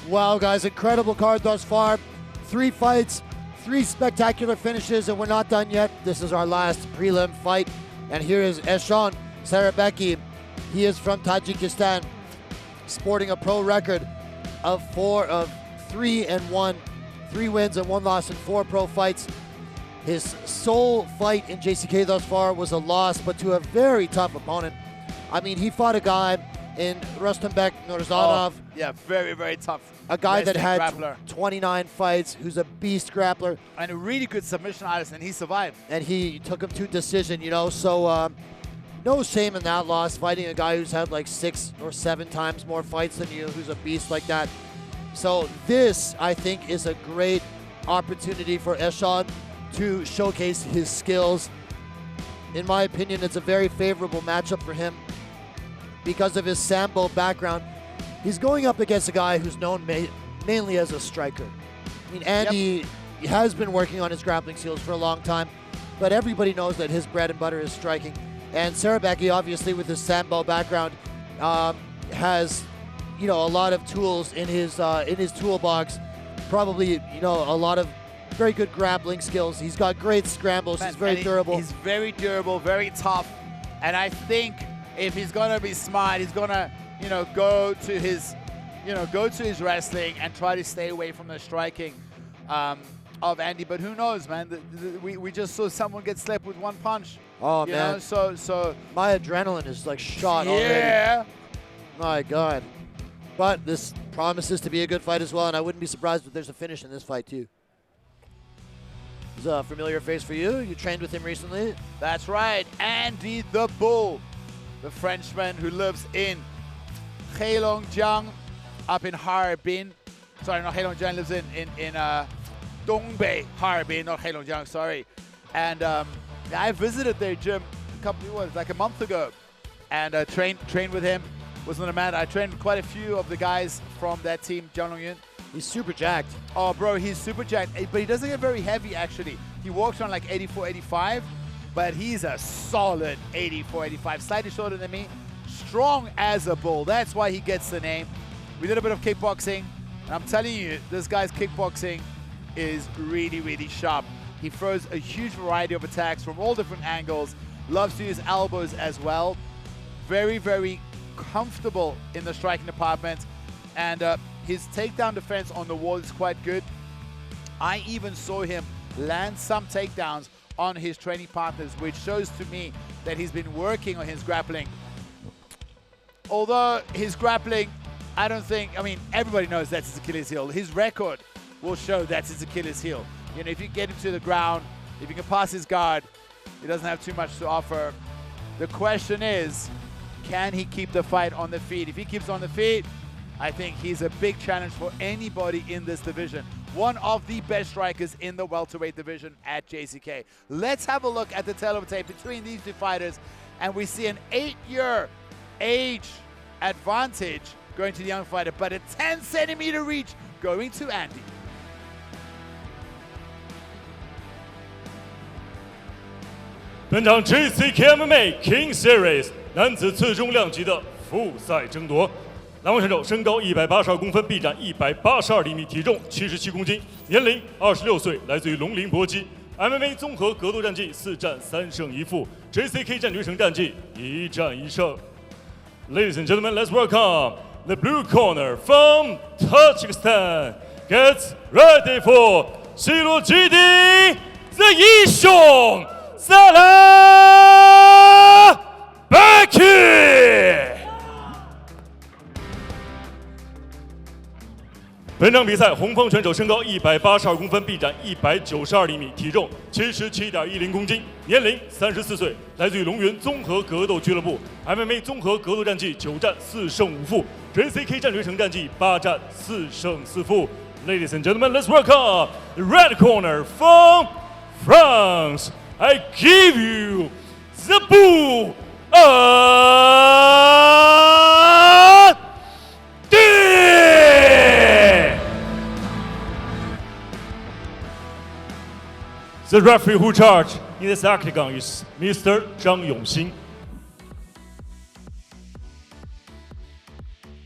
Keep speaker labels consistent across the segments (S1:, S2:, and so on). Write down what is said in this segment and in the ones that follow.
S1: Wow, guys, incredible card thus far. 3 fights, 3 spectacular finishes, and we're not done yet. This is our last prelim fight. And here is Eshan Sarabeki. He is from Tajikistan, sporting a pro record of 3-1, 3 wins and 1 loss in 4 pro fights. His sole fight in JCK thus far was a loss, but to a very tough opponent. I mean, he fought a guy in Rustenbek Nurzanov.
S2: Oh, yeah, very, very tough.
S1: A guy that had
S2: grappler.
S1: 29 fights, who's a beast grappler.
S2: And a really good submission artist, and he survived.
S1: And he took him to decision, you know, so no shame in that loss, fighting a guy who's had like 6 or 7 times more fights than you, who's a beast like that. So this, I think, is a great opportunity for Eshan to showcase his skills. In my opinion, it's a very favorable matchup for him because of his Sambo background. He's going up against a guy who's known mainly as a striker. I mean, Andi has been working on his grappling skills for a long time, but everybody knows that his bread and butter is striking. And Sarabeki, obviously, with his Sambo background, has, you know, a lot of tools in his toolbox. Probably, you know, a lot of very good grappling skills. He's got great scrambles. He's very durable.
S2: He's very durable, very tough. And I think if he's gonna be smart, he's gonna, you know, go to his wrestling and try to stay away from the striking of Andi. But who knows, man? We just saw someone get slapped with 1 punch.
S1: Oh,
S2: you
S1: man.
S2: know? So
S1: my adrenaline is like shot already.
S2: Yeah.
S1: My God. But this promises to be a good fight as well, and I wouldn't be surprised if there's a finish in this fight too. He's a familiar face for you. You trained with him recently.
S2: That's right, Andi the Bull, the Frenchman who lives in Heilongjiang, up in Harbin. Sorry, not Heilongjiang, lives in Dongbei, Harbin, not Heilongjiang, sorry. And I visited their gym like a month ago, and trained with him. Was not a man. I trained quite a few of the guys from that team, Jianlongyun.
S1: He's super jacked.
S2: Oh, bro, he's super jacked. But he doesn't get very heavy, actually. He walks around like 84, 85, but he's a solid 84, 85. Slightly shorter than me. Strong as a bull. That's why he gets the name. We did a bit of kickboxing, and I'm telling you, this guy's kickboxing is really, really sharp. He throws a huge variety of attacks from all different angles. Loves to use elbows as well. Very, very comfortable in the striking department. And his takedown defense on the wall is quite good. I even saw him land some takedowns on his training partners, which shows to me that he's been working on his grappling. Although his grappling, I mean, everybody knows that's his Achilles heel. His record will show that's his Achilles heel. You know, if you get him to the ground, if you can pass his guard, he doesn't have too much to offer. The question is, can he keep the fight on the feet? If he keeps on the feet, I think he's a big challenge for anybody in this division. One of the best strikers in the welterweight division at JCK. Let's have a look at the tape between these 2 fighters, and we see an 8-year age advantage going to the young fighter, but a 10-centimeter reach going to Andi.
S3: 本场 JCKMMA Kings Series 男子次重量级的复赛争夺，栏目选手身高182公分，臂展182厘米，体重77公斤，年龄26岁，来自于龙陵搏击。MMA 综合格斗战绩4战3胜1负 ，JCK 战决胜战绩1战1胜。Ladies and gentlemen, let's welcome the blue corner from Tajikistan. Gets ready for Sirojiddin, the 英雄 Sarabeki。本场比赛，红方选手身高182公分，臂展192厘米，体重77.10公斤，年龄34岁，来自于龙源综合格斗俱乐部。MMA 综合格斗战绩9战4胜5负 ，JCK 战决胜战绩8战4胜4负。Ladies and gentlemen, let's welcome the red corner from France. I give you the bull The referee who charged in this octagon is Mr. 张永新。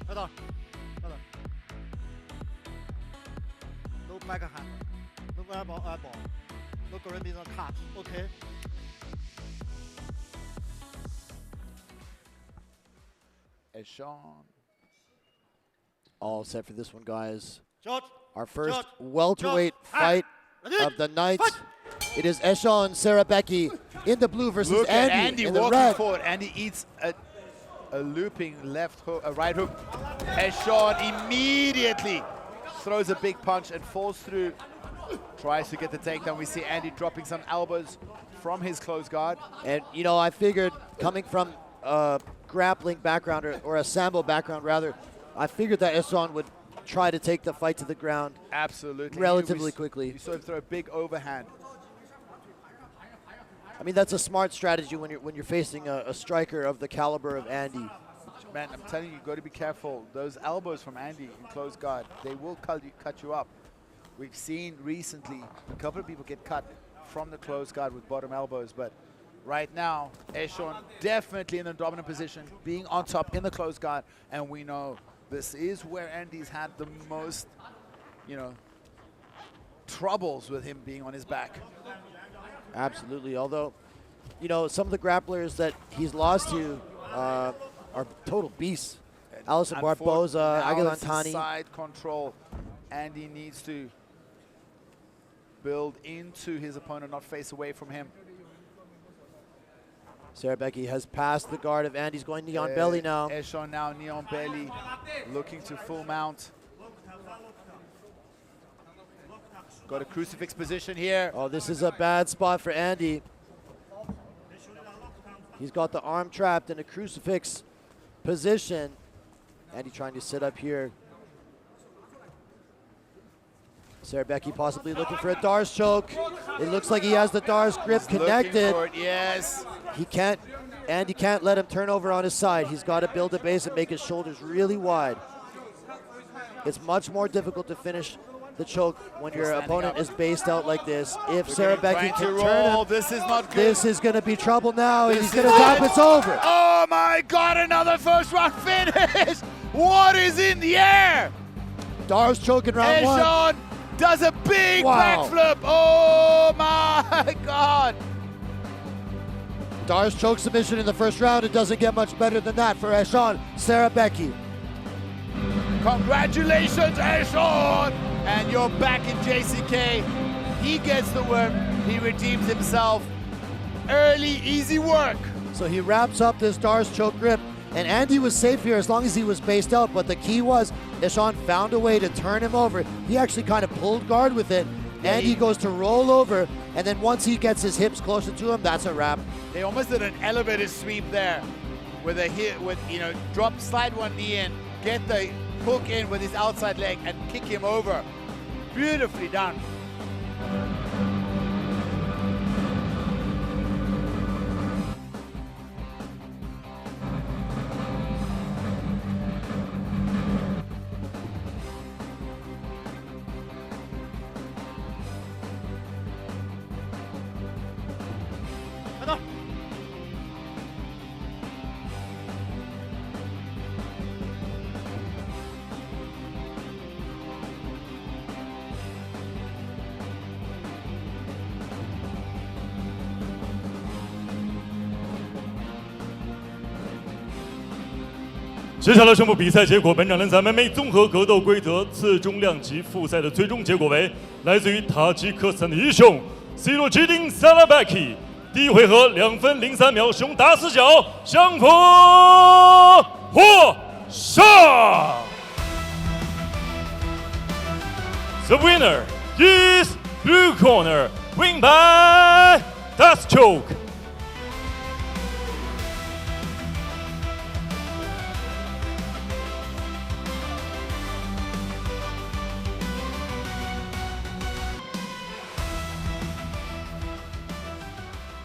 S1: 稍等。
S4: Back hand. Look elbow. Look already the cut. Okay.
S2: Eshon.
S1: All set for this one, guys.
S4: Shot.
S1: Our first
S4: Shot.
S1: welterweight
S4: Shot.
S1: fight
S4: Ready?
S1: of the night.
S4: Fight.
S1: It is Eshon Sarabeki in the blue versus
S2: Look at
S1: Andi
S2: Andi
S1: in the
S2: walking
S1: red.
S2: forward. Andy eats a looping left hook, a right hook. Eshon immediately throws a big punch and falls through. Tries to get the takedown. We see Andy dropping some elbows from his close guard.
S1: And, you know, I figured coming from a grappling background, or a sambo background rather, I figured that Eshon would try to take the fight to the ground
S2: Absolutely.
S1: relatively quickly.
S2: You saw him throw a big overhand.
S1: I mean, that's a smart strategy when you're facing a striker of the caliber of Andi.
S2: Man, I'm telling you, got to be careful. Those elbows from Andy in close guard, they will cut you up. We've seen recently a couple of people get cut from the close guard with bottom elbows, but right now, Eshon definitely in the dominant position, being on top in the close guard, and we know this is where Andy's had the most, you know, troubles with him being on his back.
S1: Absolutely. Although, you know, some of the grapplers that he's lost to are total beasts. Alisson Barboza, Aguilantani.
S2: Side control. Andy needs to build into his opponent, not face away from him.
S1: Sarabeki has passed the guard of Andy's going knee on belly now.
S2: Eshon now knee on belly, looking to full mount. Got a crucifix position here.
S1: Oh, this is a bad spot for Andi. He's got the arm trapped in a crucifix position. Andi trying to sit up here. Sarabeki possibly looking for a Dar's choke. It looks like he has the Dar's grip connected.
S2: For it, yes.
S1: Andi can't let him turn over on his side. He's got to build a base and make his shoulders really wide. It's much more difficult to finish the choke when your opponent is based out like this. If Sarabeki can turn him,
S2: this is not good.
S1: this is going to be trouble now, and he's going to tap. It's over.
S2: Oh my God, another first round finish. What is in the air?
S1: Dar's choke in round one.
S2: Eshon does a big
S1: Wow.
S2: backflip. Oh my God.
S1: Dar's choke submission in the first round. It doesn't get much better than that for Eshon Sarabeki.
S2: Congratulations, Eshon. And you're back in JCK. He gets the work. He redeems himself. Early, easy work.
S1: So he wraps up this Dar's choke grip, and Andi was safe here as long as he was spaced out, but the key was Eshon found a way to turn him over. He actually kind of pulled guard with it.
S2: Yeah,
S1: Andi goes to roll over, and then once he gets his hips closer to him, that's a wrap.
S2: They almost did an elevator sweep there with a hit, with, you know, drop, slide one knee in, get the hook in with his outside leg and kick him over. Beautifully done.
S3: 接下来宣布比赛结果。本场联赛 MMA 综合格斗规则次中量级复赛的最终结果为：来自于塔吉克斯坦的英雄 Sirojiddin Sarabeki， 第一回合2分03秒使用打死角相逢获胜。The winner is blue corner, win by death choke.